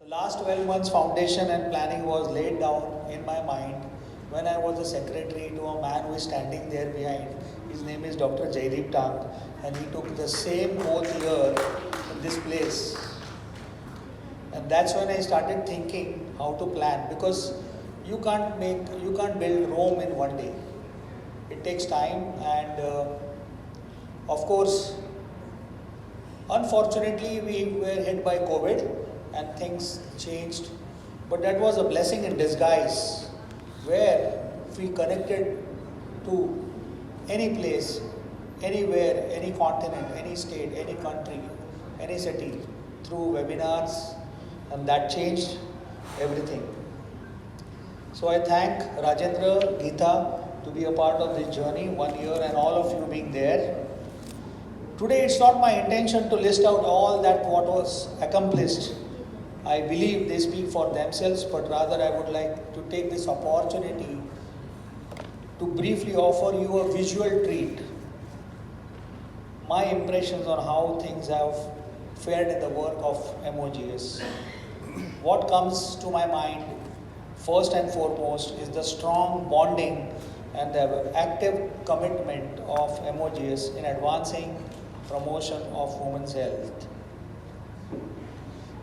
The last 12 months foundation and planning was laid down in my mind when I was a secretary to a man who is standing there behind. His name is Dr. Jaideep Tang, and he took the same oath here in this place. And that's when I started thinking how to plan, because you can't build Rome in one day. It takes time, and of course, unfortunately, we were hit by COVID and things changed. But that was a blessing in disguise, where we connected to any place, anywhere, any continent, any state, any country, any city through webinars, and that changed everything. So I thank Rajendra, Geeta to be a part of this journey, 1 year, and all of you being there. Today it's not my intention to list out all that what was accomplished. I believe they speak for themselves, but rather I would like to take this opportunity to briefly offer you a visual treat. My impressions on how things have fared in the work of MOGS. What comes to my mind first and foremost is the strong bonding and the active commitment of MOGS in advancing promotion of women's health.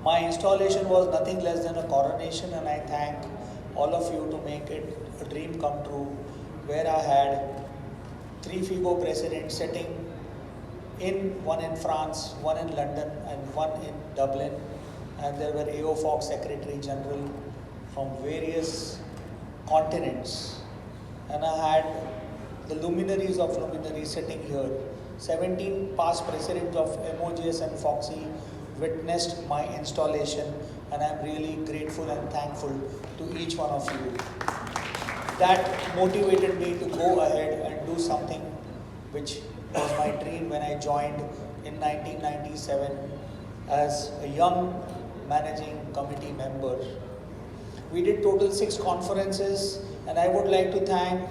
My installation was nothing less than a coronation, and I thank all of you to make it a dream come true, where I had 3 FIGO presidents sitting one in France, one in London, and one in Dublin, and there were AOFOC Secretary General from various continents, and I had the luminaries of luminaries sitting here. 17 past presidents of MOGS and FOXY witnessed my installation, and I'm really grateful and thankful to each one of you. That motivated me to go ahead and do something which was my dream when I joined in 1997 as a young managing committee member. We did total 6 conferences, and I would like to thank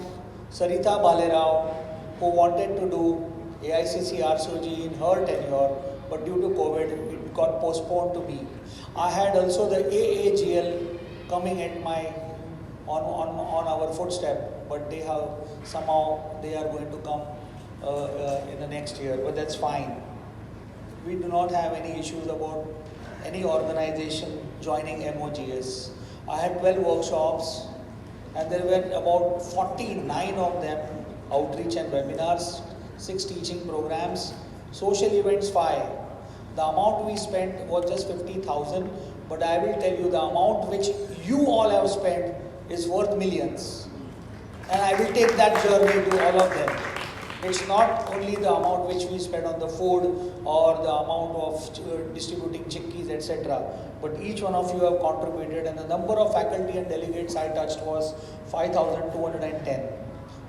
Sarita Balerao, who wanted to do AICC RCOG in her tenure, but due to COVID, it got postponed to me. I had also the AAGL coming at on our footstep, but they are going to come in the next year, but that's fine. We do not have any issues about any organization joining MOGS. I had 12 workshops, and there were about 49 of them, outreach and webinars, 6 teaching programs, social events 5. The amount we spent was just 50,000, but I will tell you the amount which you all have spent is worth millions. And I will take that journey to all of them. It's not only the amount which we spend on the food or the amount of distributing chickies, etc. But each one of you have contributed, and the number of faculty and delegates I touched was 5,210.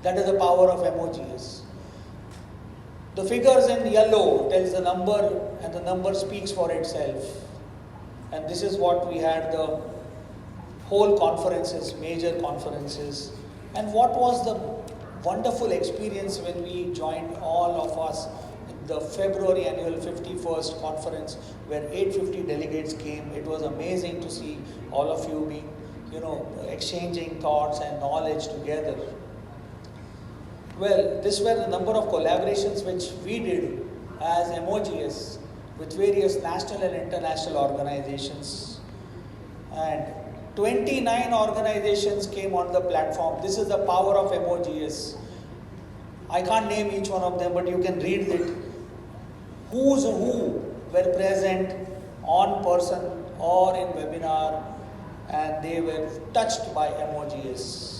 That is the power of MOGS. The figures in yellow tells the number, and the number speaks for itself. And this is what we had, the whole conferences, major conferences. And what was the wonderful experience when we joined, all of us, in the February annual 51st conference, where 850 delegates came. It was amazing to see all of you being, exchanging thoughts and knowledge together. Well, this were the number of collaborations which we did as MOGS with various national and international organizations. And 29 organizations came on the platform. This is the power of MOGS. I can't name each one of them, but you can read it. Who's who were present on person or in webinar, and they were touched by MOGS.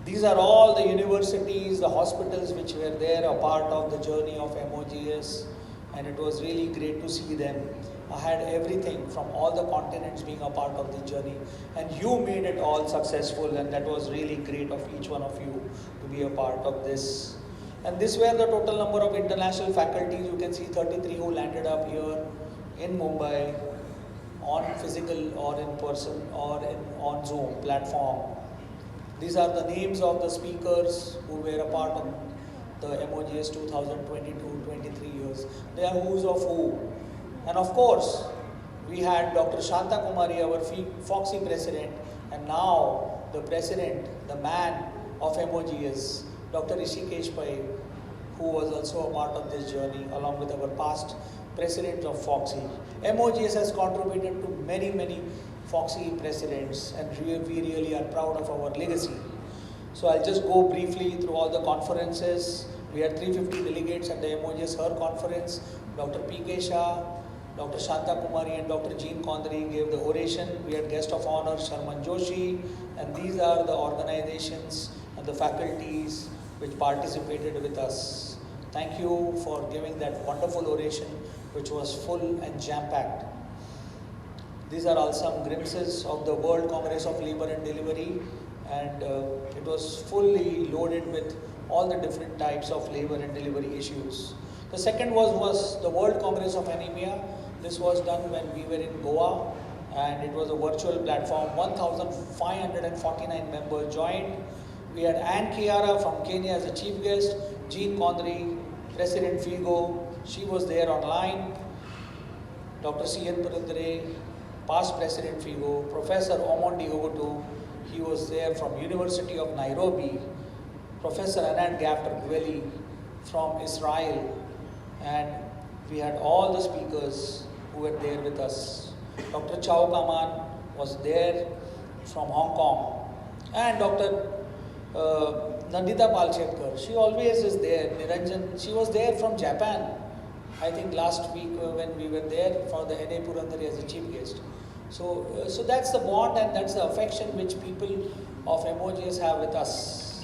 These are all the universities, the hospitals which were there, a part of the journey of MOGS, and it was really great to see them. I had everything from all the continents being a part of the journey, and you made it all successful, and that was really great of each one of you to be a part of this. And this were the total number of international faculties. You can see 33 who landed up here in Mumbai on physical or in person or on Zoom platform. These are the names of the speakers who were a part of the MOGS 2022-23 years. They are who's of who. And of course, We had Dr. Shanta Kumari, our Foxy president, and now the president, the man of MOGS, Dr. Rishikesh Pai, who was also a part of this journey along with our past president of Foxy. MOGS has contributed to many Foxy presidents, and we really are proud of our legacy. So I'll just go briefly through all the conferences. We had 350 delegates at the MOGS Her conference. Dr. P.K. Shah, Dr. Shanta Kumari and Dr. Jean Condry gave the oration. We had guest of honor Sharman Joshi, and these are the organizations and the faculties which participated with us. Thank you for giving that wonderful oration, which was full and jam-packed. These are all some glimpses of the World Congress of Labor and Delivery, and it was fully loaded with all the different types of labor and delivery issues. The second was the World Congress of Anemia. This was done when we were in Goa, and it was a virtual platform. 1,549 members joined. We had Anne Kiara from Kenya as a chief guest, Jean Condry, President Figo, she was there online, Dr. C.N. Purandare, past President Figo, Professor Omondi Ogotu, he was there from University of Nairobi, Professor Anand Gafter Gweli from Israel, and we had all the speakers who were there with us. Dr. Chao Kaman was there from Hong Kong, and Dr. Nandita Palchetkar, she always is there. Niranjan, she was there from Japan, I think last week when we were there for the N.A. Purandare as a chief guest. So that's the bond and that's the affection which people of MOGS have with us.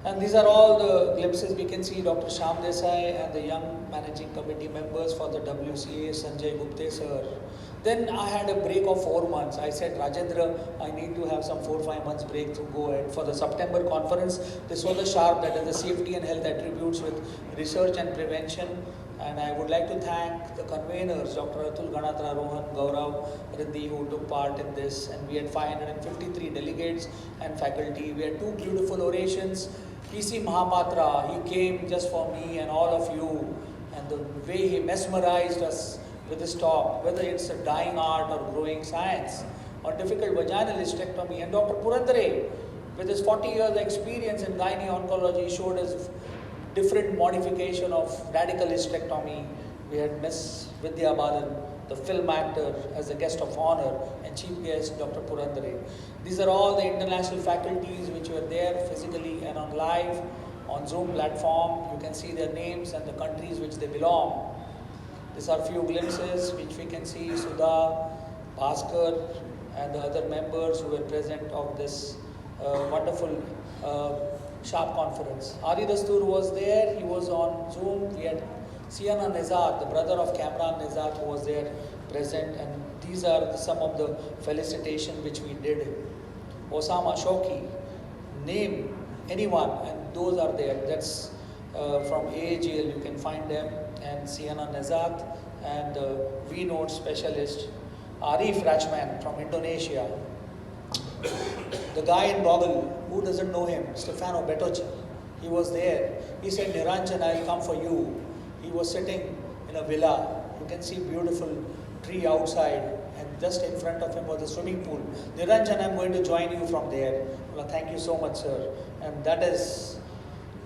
And these are all the glimpses. We can see Dr. Shyam Desai and the young managing committee members for the WCA, Sanjay Gupte sir. Then I had a break of 4 months. I said, Rajendra, I need to have some 4-5 months break to go ahead. For the September conference, this was the SHARP, that is the safety and health attributes with research and prevention. And I would like to thank the conveners, Dr. Atul Ganatra, Rohan, Gaurav, Riddhi, who took part in this. And we had 553 delegates and faculty. We had 2 beautiful orations. P.C. Mahapatra, he came just for me and all of you. And the way he mesmerized us with his talk, whether it's a dying art or growing science or difficult vaginal hysterectomy. And Dr. Purandare, with his 40 years experience in gynae oncology, showed us different modification of radical hysterectomy. We had Miss Vidya Balan, the film actor, as a guest of honor, and chief guest Dr. Purandare. These are all the international faculties which were there physically and on live, on Zoom platform. You can see their names and the countries which they belong. These are few glimpses which we can see Sudha, Bhaskar and the other members who were present of this wonderful SHARP conference. Ari Dastur was there, he was on Zoom. We had Siana Nezat, the brother of Kamran Nezat, who was there present, and these are some of the felicitation which we did. Osama Shoki, name anyone, and those are there. That's from AAGL, you can find them, and Siana Nezat, and V-Note specialist, Arif Rachman from Indonesia. The guy in Boggle, who doesn't know him, Stefano Betocci, he was there. He said, Niranjan, I'll come for you. He was sitting in a villa. You can see beautiful tree outside, and just in front of him was a swimming pool. Niranjan, I'm going to join you from there. Well, thank you so much, sir. And that is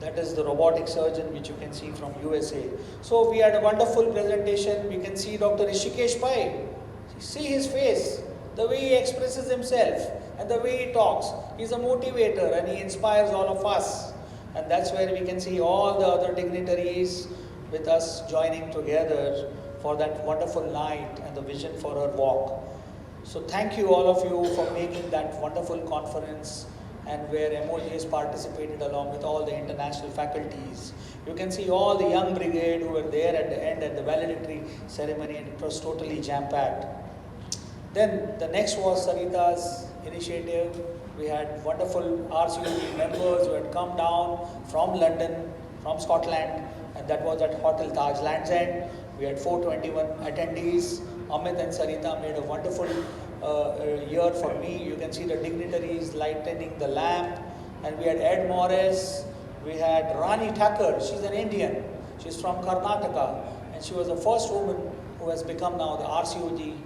the robotic surgeon which you can see from USA. So we had a wonderful presentation. We can see Dr. Rishikesh Pai. See his face, the way he expresses himself and the way he talks. He's a motivator and he inspires all of us. And that's where we can see all the other dignitaries with us joining together for that wonderful night and the vision for her walk. So thank you all of you for making that wonderful conference, and where MOGS participated along with all the international faculties. You can see all the young brigade who were there at the end at the valedictory ceremony, and it was totally jam-packed. Then the next was Sarita's initiative. We had wonderful RCUP members who had come down from London, from Scotland, and that was at Hotel Taj Land's End. We had 421 attendees. Amit and Sarita made a wonderful year for me. You can see the dignitaries lightening the lamp. And we had Ed Morris. We had Rani Thakur. She's an Indian. She's from Karnataka. And she was the first woman who has become now the RCOG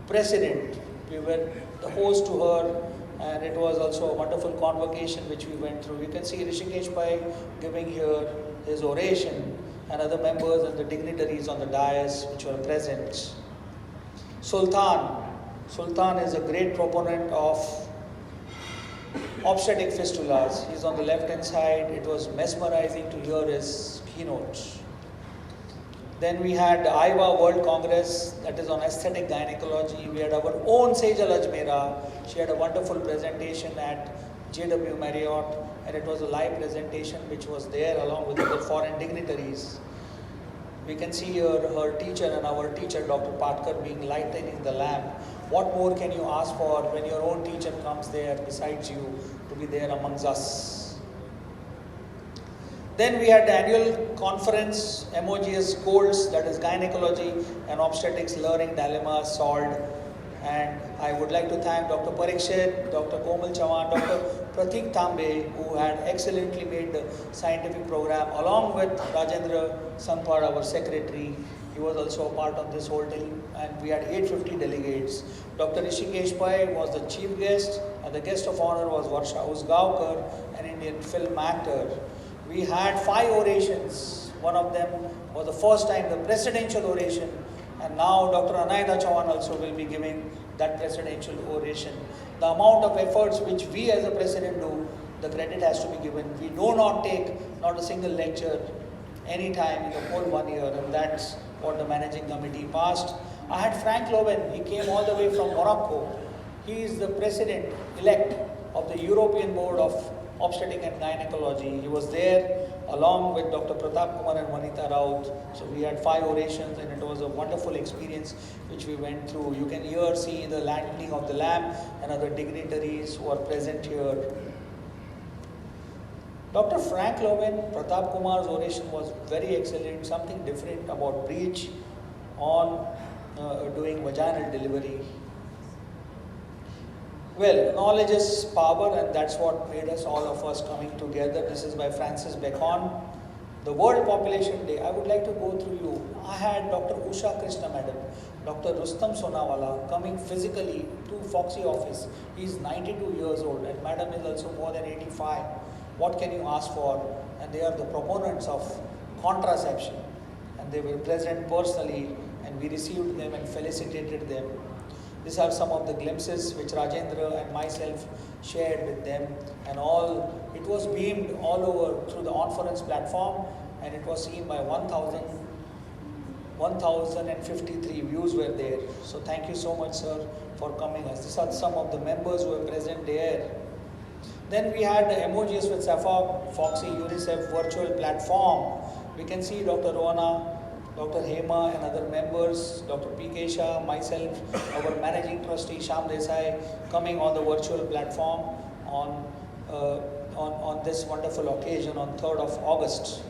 president. We were the host to her, and it was also a wonderful convocation which we went through. You can see Rishikesh Pai giving here his oration, and other members and the dignitaries on the dais which were present. Sultan is a great proponent of obstetric fistulas. He's on the left hand side. It was mesmerizing to hear his keynote. Then we had the IVA World Congress, that is on aesthetic gynecology. We had our own Sejal Ajmera. She had a wonderful presentation at JW Marriott, and it was a live presentation which was there along with other foreign dignitaries. We can see here her teacher and our teacher, Dr. Patkar, being lighting the lamp. What more can you ask for when your own teacher comes there besides you to be there amongst us? Then we had the annual conference, MOGS Goals, that is Gynecology and Obstetrics Learning Dilemma Solved. And I would like to thank Dr. Parikshit, Dr. Komal Chavan, Dr. Pratik Tambe, who had excellently made the scientific program, along with Rajendra Sanpar, our secretary. He was also a part of this whole team, and we had 850 delegates. Dr. Rishikesh Pai was the chief guest, and the guest of honor was Varsha Usgaonkar, an Indian film actor. We had 5 orations. One of them was the first time the presidential oration, and now Dr. Niranjan Chavan also will be giving that presidential oration. The amount of efforts which we as a president do, the credit has to be given. We do not take not a single lecture any time in the whole 1 year, and that's what the managing committee passed. I had Frank Loven. He came all the way from Morocco. He is the president-elect of the European Board of Obstetric and Gynecology. He was there along with Dr. Pratap Kumar and Vanita Raut. So we had 5 orations, and it was a wonderful experience which we went through. You can here see the landing of the lamp and other dignitaries who are present here. Dr. Frank Loven, Pratap Kumar's oration was very excellent, something different about breech on doing vaginal delivery. Well, knowledge is power, and that's what made us, all of us, coming together. This is by Francis Bacon. The World Population Day, I would like to go through you. I had Dr. Usha Krishna Madam, Dr. Rustam Sonawala coming physically to Foxy office. He is 92 years old, and Madam is also more than 85. What can you ask for? And they are the proponents of contraception, and they were present personally, and we received them and felicitated them. These are some of the glimpses which Rajendra and myself shared with them, and it was beamed all over through the conference platform, and it was seen by 1,053 views were there. So thank you so much, sir, for coming. These are some of the members who were present there. Then we had the emojis with Safa, Foxy, UNICEF virtual platform. We can see Dr. Rohana, Dr. Hema and other members, Dr. P. K. Shah, myself, our managing trustee Shyam Desai, coming on the virtual platform on this wonderful occasion on 3rd of August.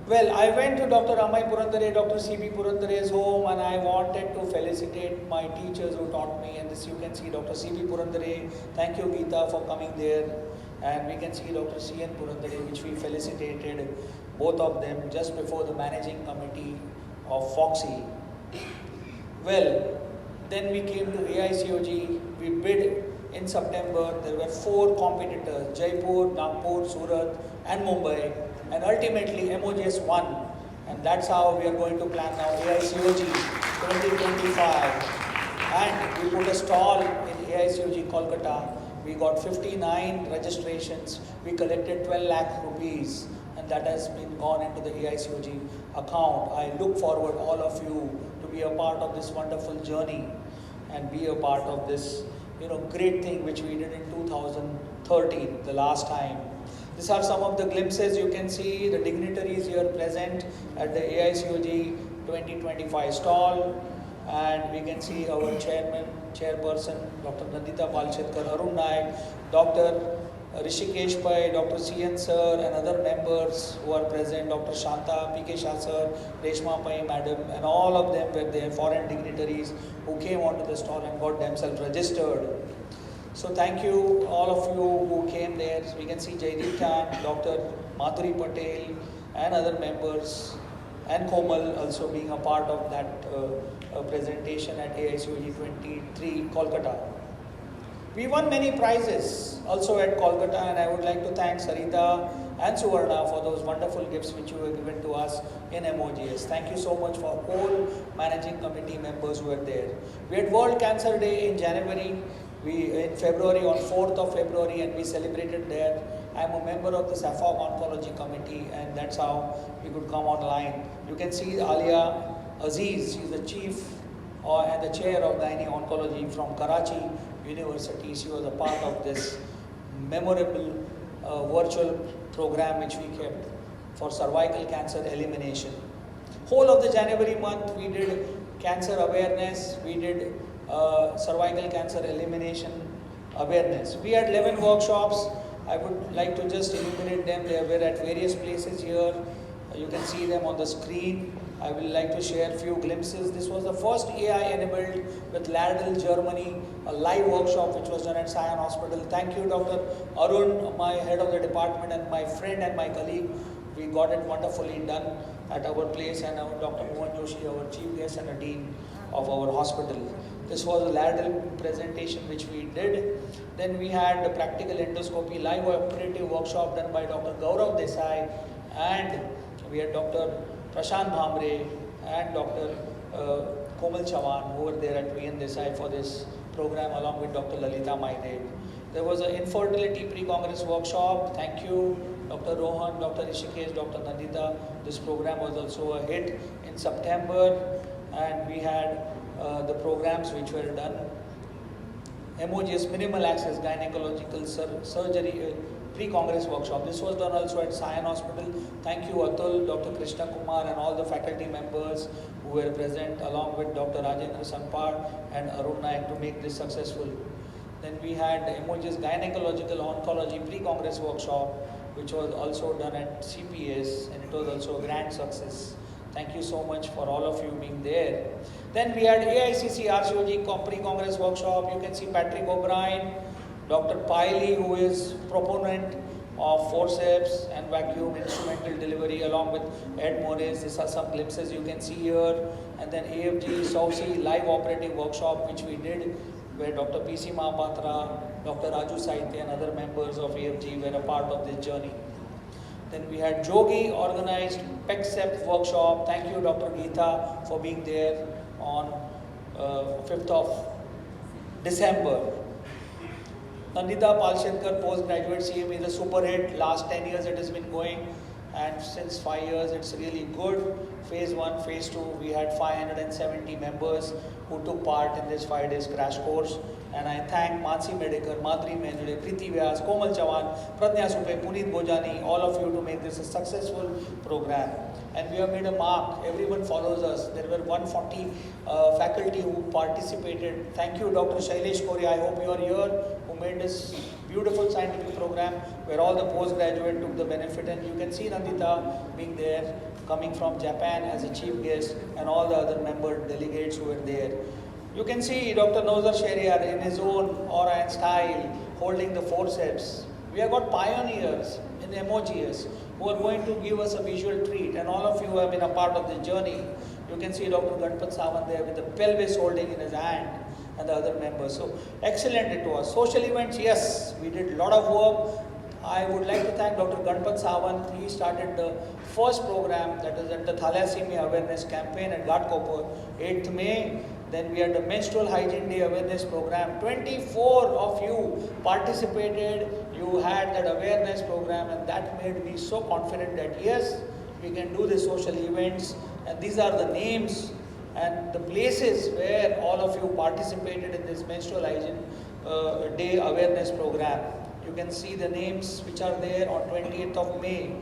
Well, I went to Dr. Amay Purandare, Dr. C.B. Purandare's home, and I wanted to felicitate my teachers who taught me. And this you can see Dr. C.B. Purandare. Thank you, Geeta, for coming there. And we can see Dr. C.N. Purandare, which we felicitated, both of them, just before the managing committee of Foxy. Well, then we came to AICOG. We bid in September. There were 4 competitors: Jaipur, Nagpur, Surat, and Mumbai. And ultimately, MOGS won. And that's how we are going to plan now AICOG 2025. And we put a stall in AICOG Kolkata. We got 59 registrations. We collected 12 lakh rupees. And that has been gone into the AICOG account. I look forward, all of you, to be a part of this wonderful journey and be a part of this, great thing which we did in 2013, the last time. These are some of the glimpses. You can see the dignitaries here present at the AICOG 2025 stall, and we can see our chairperson, Dr. Nandita Palchetkar, Arun Naik, Dr. Rishikesh Pai, Dr. C.N. sir, and other members who are present, Dr. Shanta, P.K. Shah sir, Reshma Pai madam, and all of them were there, foreign dignitaries who came onto the stall and got themselves registered. So thank you, all of you who came there. We can see Jaideep Khan, Dr. Madhuri Patel, and other members. and Komal also being a part of that presentation at AICOG 23 Kolkata. We won many prizes also at Kolkata, and I would like to thank Sarita and Suvarna for those wonderful gifts which you have given to us in MOGS. Thank you so much for all managing committee members who were there. We had World Cancer Day in January, in February, on 4th of February, and we celebrated there. I am a member of the SAFOG Oncology Committee, and that's how we could come online. You can see Alia Aziz, she's the chief and the chair of Gynae Oncology from Karachi University. She was a part of this memorable virtual program which we kept for cervical cancer elimination. Whole of the January month we did cancer awareness, we did cervical cancer elimination awareness. We had 11 workshops. I would like to just enumerate them. They were at various places here. You can see them on the screen. I will like to share a few glimpses. This was the first AI-enabled with Ladel, Germany, a live workshop which was done at Sion Hospital. Thank you, Dr. Arun, my head of the department, and my friend and my colleague. We got it wonderfully done at our place, and Dr. Mohan Joshi, our chief guest and a dean of our hospital. This was a Ladel presentation which we did. Then we had the practical endoscopy live operative workshop done by Dr. Gaurav Desai, and we had Dr. Prashant Bhamre and Dr. Komal Chavan who were there at VN Desai for this program along with Dr. Lalita Maide. There was an infertility pre-congress workshop. Thank you, Dr. Rohan, Dr. Rishikesh, Dr. Nandita. This program was also a hit in September, and we had the programs which were done. MOGS Minimal Access Gynecological Surgery pre-congress workshop. This was done also at Sion Hospital. Thank you Atul, Dr. Krishna Kumar and all the faculty members who were present along with Dr. Rajendra Sanpar and Arun Naik to make this successful. Then we had MOGS Gynecological Oncology pre-congress workshop which was also done at CPS, and it was also a grand success. Thank you so much for all of you being there. Then we had AICC RCOG pre-congress workshop. You can see Patrick O'Brien, Dr. Piley, who is proponent of forceps and vacuum instrumental delivery, along with Ed Morris. These are some glimpses you can see here. And then AFG SOUSI live operating workshop which we did, where Dr. PC Mahapatra, Dr. Raju Saitya and other members of AFG were a part of this journey. Then we had Jogi organized PECSEP workshop. Thank you Dr. Geeta for being there on 5th of December. Nandita Palshenkar, postgraduate CM, is a super hit. Last 10 years it has been going, and since 5 years it's really good. Phase 1, Phase 2, we had 570 members who took part in this 5 days crash course. And I thank Mansi Medekar, Madri Menjule, Preeti Vyas, Komal Chavan, Pradnya Supe, Puneet Bojani, all of you to make this a successful program. And we have made a mark. Everyone follows us. There were 140 faculty who participated. Thank you, Dr. Shailesh Korea. I hope you are here, who made this beautiful scientific program where all the postgraduate took the benefit. And you can see Nandita being there, coming from Japan as a chief guest, and all the other member delegates who were there. You can see Dr. Nozar Sheriar in his own aura and style holding the forceps. We have got pioneers in MOGS who are going to give us a visual treat, and all of you have been a part of the journey. You can see Dr. Ganpat Sawan there with the pelvis holding in his hand and the other members. So excellent it was. Social events, yes, we did a lot of work. I would like to thank Dr. Ganpat Sawan. He started the first program, that is at the Thalassemia Awareness Campaign at Ghatkopar, 8th May. Then we had the Menstrual Hygiene Day Awareness Program. 24 of you participated. You had that awareness program, and that made me so confident that yes, we can do the social events. And these are the names and the places where all of you participated in this Menstrual Hygiene Day Awareness Program. You can see the names which are there on 28th of May.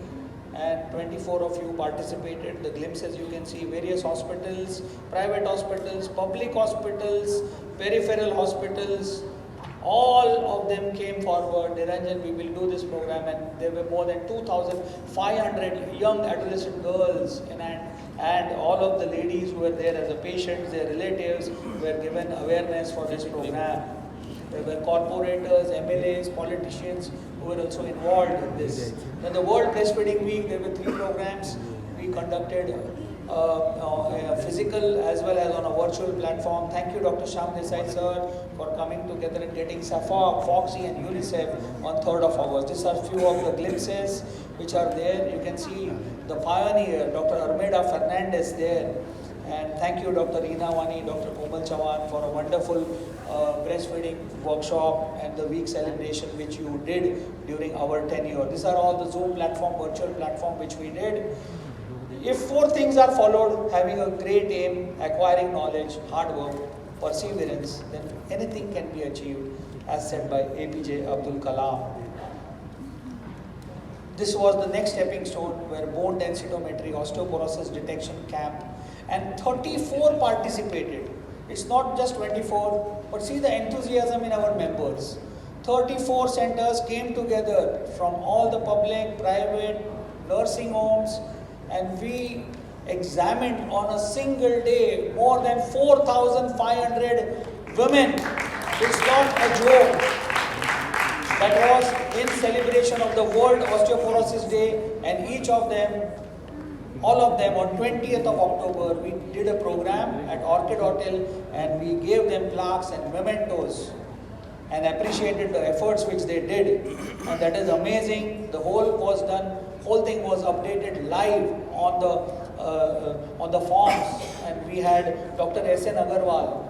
And 24 of you participated. The glimpses you can see, various hospitals, private hospitals, public hospitals, peripheral hospitals, all of them came forward. Niranjan, we will do this program, and there were more than 2,500 young adolescent girls and all of the ladies who were there as a patients, their relatives were given awareness for this program. There were corporators, MLAs, politicians who were also involved in this. Then the World Breastfeeding Week, there were 3 programs. We conducted physical as well as on a virtual platform. Thank you, Dr. Shyam Desai sir, for coming together and getting SAFA, Foxy and UNICEF on 3rd of August. These are few of the glimpses which are there. You can see the pioneer, Dr. Armeda Fernandez there. And thank you, Dr. Reena Wani, Dr. Niranjan Chavan, for a wonderful breastfeeding workshop and the week celebration which you did during our tenure. These are all the Zoom platform, virtual platform which we did. If 4 things are followed, having a great aim, acquiring knowledge, hard work, perseverance, then anything can be achieved, as said by APJ Abdul Kalam. This was the next stepping stone where bone densitometry osteoporosis detection camp, and 34 participated. It's not just 24, but see the enthusiasm in our members. 34 centers came together from all the public, private, nursing homes, and we examined on a single day more than 4,500 women. It's not a joke. That was in celebration of the World Osteoporosis Day, and each of them, all of them, on 20th of October, we did a program at Orchid Hotel and we gave them plaques and mementos and appreciated the efforts which they did. And that is amazing. The whole thing was updated live on the forms, and we had Dr. S.N. Agarwal,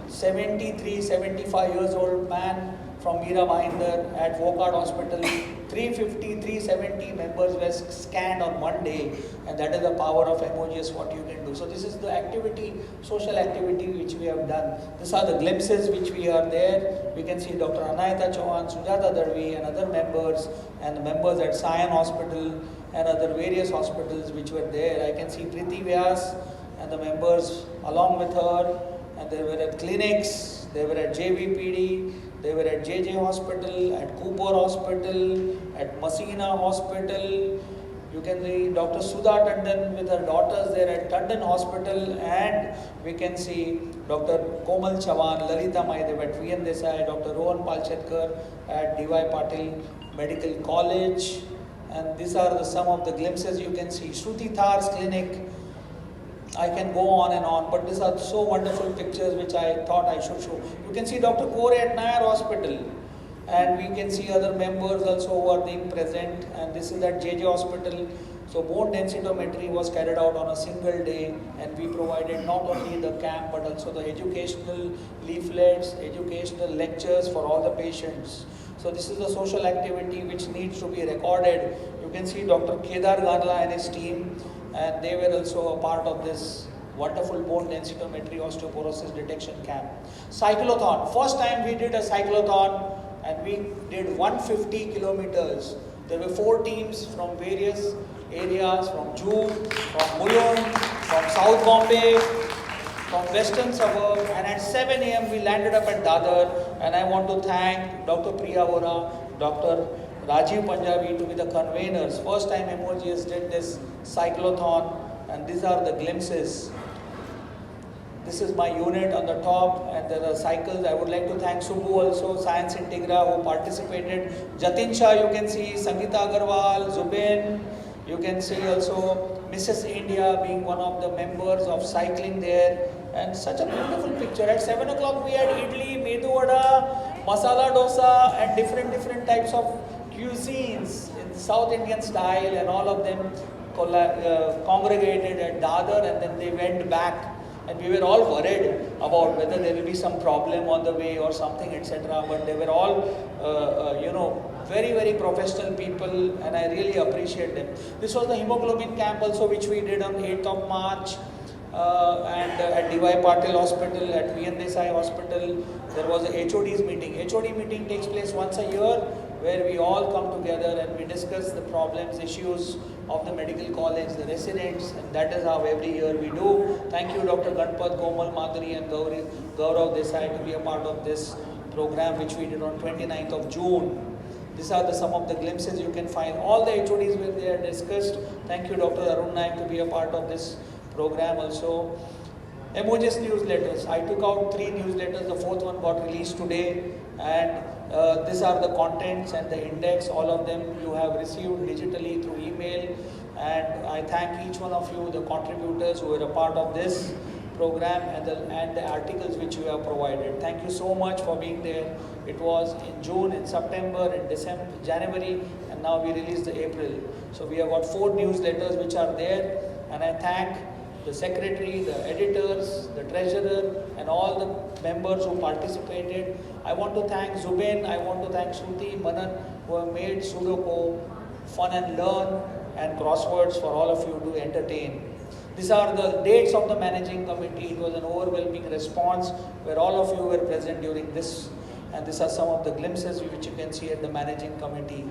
73, 75 years old man from Meera Bhainder at Wockhardt Hospital. 350, 370 members were scanned on one day, and that is the power of MOGS, what you can do. So this is the activity, social activity which we have done. These are the glimpses which we are there. We can see Dr. Anayata Chauhan, Sujata Darvi and other members, and the members at Sion Hospital and other various hospitals which were there. I can see Priti Vyas and the members along with her, and they were at clinics, they were at JVPD, they were at JJ Hospital, at Cooper Hospital, at Masina Hospital. You can see Dr. Sudha Tandon with her daughters there at Tandon Hospital, and we can see Dr. Komal Chavan, Lalita Maidev at VN Desai, Dr. Rohan Palchetkar at DY Patil Medical College. And these are some of the glimpses you can see. Shruti Thar's clinic. I can go on and on, but these are so wonderful pictures which I thought I should show. You can see Dr. Kore at Nair Hospital, and we can see other members also who are being present, and this is at JJ Hospital. So bone densitometry was carried out on a single day, and we provided not only the camp but also the educational leaflets, educational lectures for all the patients. So this is a social activity which needs to be recorded. You can see Dr. Kedar Garla and his team, and they were also a part of this wonderful bone densitometry osteoporosis detection camp. Cyclothon. First time we did a cyclothon, and we did 150 kilometers. There were 4 teams from various areas, from Juhu, from Mulund, from South Bombay, from Western Suburb, and at 7 a.m. we landed up at Dadar, and I want to thank Dr. Priya Vora, Dr. Rajiv Punjabi to be the conveners. First time MOGS did this cyclothon, and these are the glimpses. This is my unit on the top, and there are cycles. I would like to thank Subbu also, Science Integra, who participated. Jatin Shah, you can see, Sangeeta Agarwal, Zubin, you can see also Mrs. India being one of the members of cycling there, and such a beautiful picture. At 7 o'clock we had idli, medu vada, masala dosa, and different types of cuisines in South Indian style, and all of them congregated at Dadar, and then they went back. And we were all worried about whether there will be some problem on the way or something, etc. But they were all, very professional people, and I really appreciate them. This was the hemoglobin camp also, which we did on 8th of March. And at DY Patil Hospital, at VN Desai Hospital, there was a HOD's meeting. HOD meeting takes place once a year, where we all come together and we discuss the problems, issues of the medical college, the residents, and that is how every year we do. Thank you, Dr. Ganpat, Komal Madhuri, and Gaurav Desai to be a part of this program, which we did on 29th of June. These are some of the glimpses you can find. All the HODs were there discussed. Thank you, Dr. Arun Naik, to be a part of this program also. MOGS newsletters. I took out 3 newsletters. The 4th one got released today, and these are the contents and the index. All of them you have received digitally through email. And I thank each one of you, the contributors who were a part of this program and the articles which you have provided. Thank you so much for being there. It was in June, in September, in December, January, and now we released the April. So we have got 4 newsletters which are there, and I thank the secretary, the editors, the treasurer, and all the members who participated. I want to thank Zubain, I want to thank Shruti, Manan, who have made Sudoku fun and learn and crosswords for all of you to entertain. These are the dates of the managing committee. It was an overwhelming response where all of you were present during this, and these are some of the glimpses which you can see at the managing committee.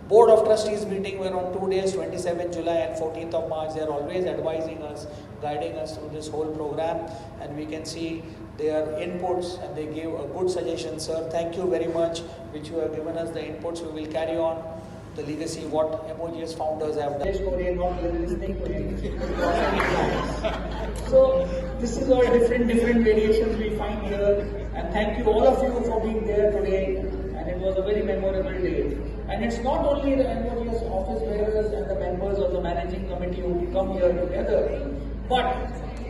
Board of Trustees meeting were on 2 days, 27th July and 14th of March. They are always advising us, guiding us through this whole program, and we can see their inputs, and they gave a good suggestion. Sir, thank you very much, which you have given us the inputs. We will carry on the legacy what MOGS founders have done. So this is all different variations we find here, and thank you all of you for being there today, and it was a very memorable day. And it's not only the MOGS office bearers and the members of the managing committee who come here together, but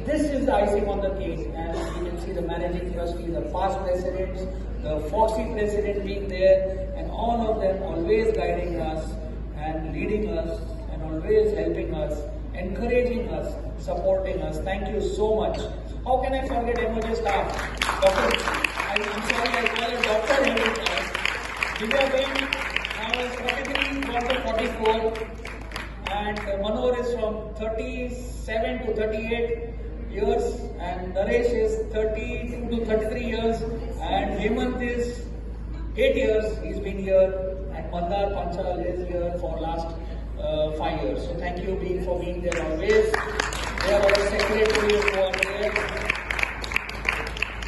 this is the icing on the cake, and you can see the managing trustee, the past presidents, the Foxy president being there, and all of them always guiding us and leading us and always helping us, encouraging us, supporting us. Thank you so much. How can I forget MOGS staff? I'm sorry I call it Dr. every time. Divya Ben now is 43, gone to 44, and Manor is from 37 to 38 years, and Naresh is 32 to 33 years, and Hemant is 8 years, he's been here, and Mandar Panchal is here for last 5 years. So thank you for being there always. They are our secretaries who are there.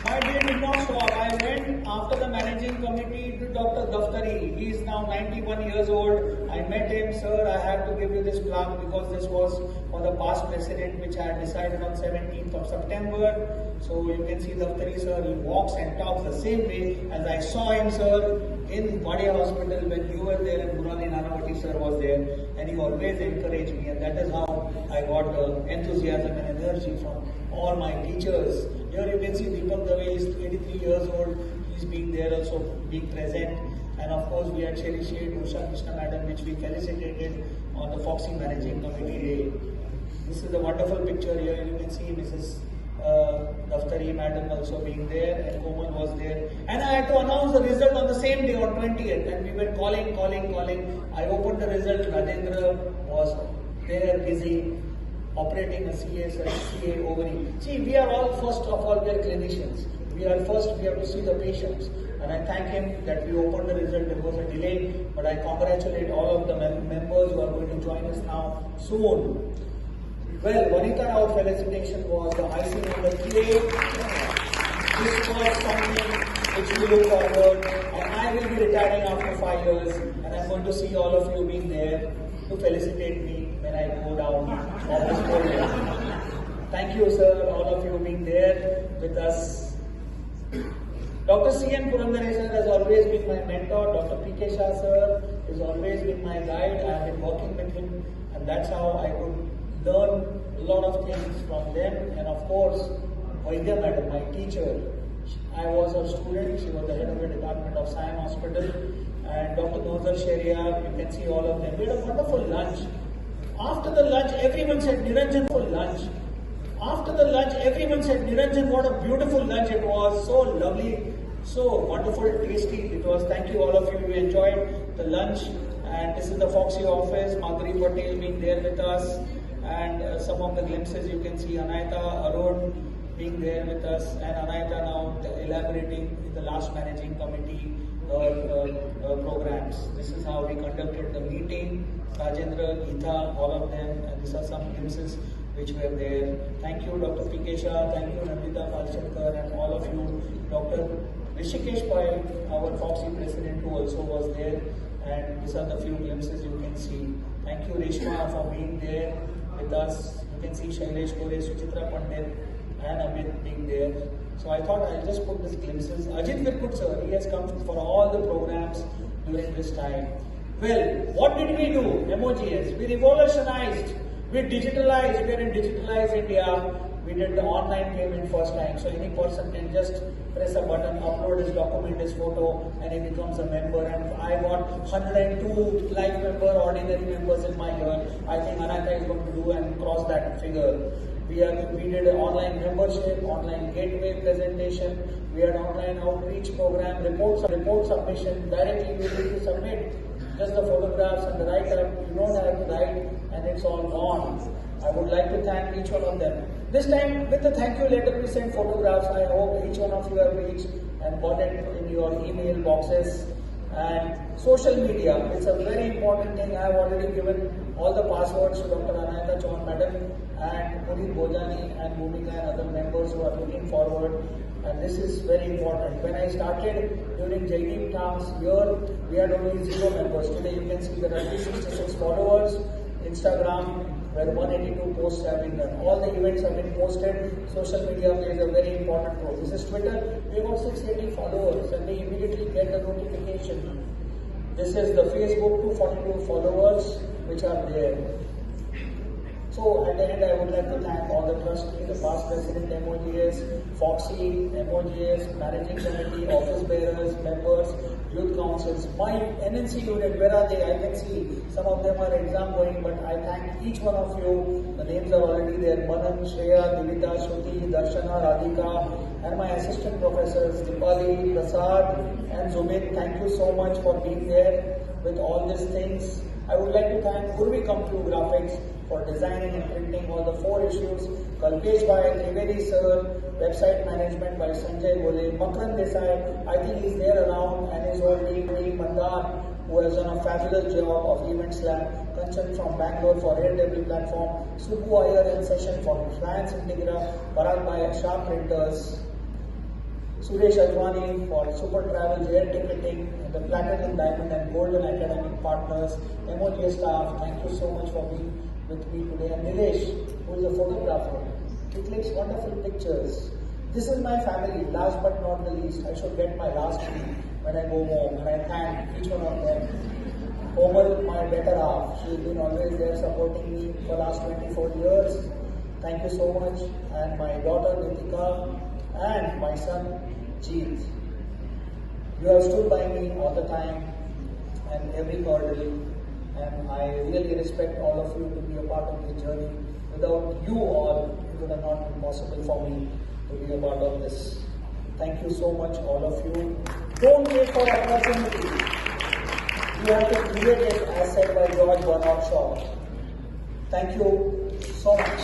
My day did not stop. I went after the managing committee to Dr. Daftari. He is now 91 years old. I met him, sir, I have to give you this plaque because this was for the past president which I had decided on 17th of September. So you can see Daftari, sir, he walks and talks the same way as I saw him, sir, in Wadia Hospital when you were there and Murali Nanavati, sir, was there. And he always encouraged me, and that is how I got the enthusiasm and energy from all my teachers. Here you can see Deepak Dave is 83 years old. He's being there also, being present. And of course we had Sherry Shade, Usha Krishna Madam, which we felicitated on the Foxy Managing Committee Day. This is a wonderful picture here. You can see Mrs. Daftari Madam also being there, and Komal was there. And I had to announce the result on the same day, on 20th. And we were calling. I opened the result. Rajendra was there, busy, operating a CA ovary. See, we are all, first of all, we are clinicians. We have to see the patients. And I thank him that we opened the result. There was a delay, but I congratulate all of the members who are going to join us now soon. Well, Vanita Rao felicitation was the icing on the cake. This was something which we look forward, and I will be retiring after 5 years, and I'm going to see all of you being there to felicitate me when I go down of this podium. Thank you, sir, all of you being there with us. Dr. C.N. Purandare sir has always been my mentor. Dr. P.K. Shah sir has always been my guide. I have been working with him, and that's how I could learn a lot of things from them. And of course, Vaidya madam, my teacher. I was her student. She was the head of the department of Siam Hospital. And Dr. Nozar Sharia, you can see all of them. We had a wonderful lunch. After the lunch, everyone said, Niranjan, for lunch. After the lunch, everyone said, Niranjan, what a beautiful lunch it was. So lovely, so wonderful, tasty it was. Thank you all of you. You enjoyed the lunch. And this is the Foxy office. Madhuri Patel being there with us. And some of the glimpses you can see. Anaita Arun being there with us. And Anaita now elaborating in the last managing committee programs. This is how we conducted the meeting. Rajendra, Geeta, all of them. And these are some glimpses which were there. Thank you, Dr. P.K. Shah. Thank you, Nandita Palshankar, and all of you. Dr. Rishikesh Pai, our Foxy president, who also was there. And these are the few glimpses you can see. Thank you, Reshma, for being there with us. You can see Shailesh Kore, Suchitra Pandit, and Amit being there. So I thought I'll just put these glimpses. Ajit Virkut sir, he has come for all the programs during this time. Well, what did we do? MOGS. We revolutionized. We digitalized. We are in digitalized India. We did the online payment first time. So any person can just press a button, upload his document, his photo, and he becomes a member. And I got 102 live member, ordinary members in my year. I think Ananta is going to do and cross that figure. We did an online membership, online gateway presentation. We had online outreach program, report submission. Directly you need to submit just the photographs and the write-up. You don't have to write, and it's all gone. I would like to thank each one of them. This time, with the thank you letter, we sent photographs. I hope each one of you have reached and got it in your email boxes. And social media, it's a very important thing. I have already given all the passwords to Dr. Niranjan Chavan madam and Puneet Bojani and Bhumika and other members who are looking forward. And this is very important. When I started during Jaideep Tham's year, we had only 0 members. Today you can see there are 266 followers. Instagram, where 182 posts have been done. All the events have been posted. Social media plays a very important role. This is Twitter. We got 680 followers and we immediately get the notification. This is the Facebook, 242 followers which are there. So at the end, I would like to thank all the trustees, the past president MOGS, Foxy, MOGS, managing committee, office bearers, members, youth councils. My NNC unit, where are they? I can see some of them are exam going, but I thank each one of you. The names are already there. Manan, Shreya, Divita, Shruti, Darshana, Radhika, and my assistant professors, Dipali, Prasad, and Zubin. Thank you so much for being there with all these things. I would like to thank Urvi Compute Graphics for designing and printing all the 4 issues. Kalpesh by Trivedi sir, website management by Sanjay Gole, Makran Desai, I think he's there around, and his whole team, Mandar, who has done a fabulous job of Events Lab, Kanchan from Bangalore for Airtable platform, Subbu Iyer and Session for Reliance Integra, Parag by Sharp Printers, Suresh Ajwani for Super Travel, air ticketing, the Platinum, Diamond and Golden Academic Partners, MOGS staff, thank you so much for being with me today. And Nilesh, who is a photographer, he clicks wonderful pictures. This is my family, last but not the least. I should get my last name when I go home, and I thank each one of them. Komal, my better half, she's been always there supporting me for the last 24 years. Thank you so much. And my daughter Nitika and my son Jeet. You have stood by me all the time and every hurdle, and I really respect all of you to be a part of the journey. Without you all, it would have not been possible for me to be a part of this. Thank you so much, all of you. Don't wait for opportunity. You have to create it, as said by George Bernard Shaw. Thank you so much.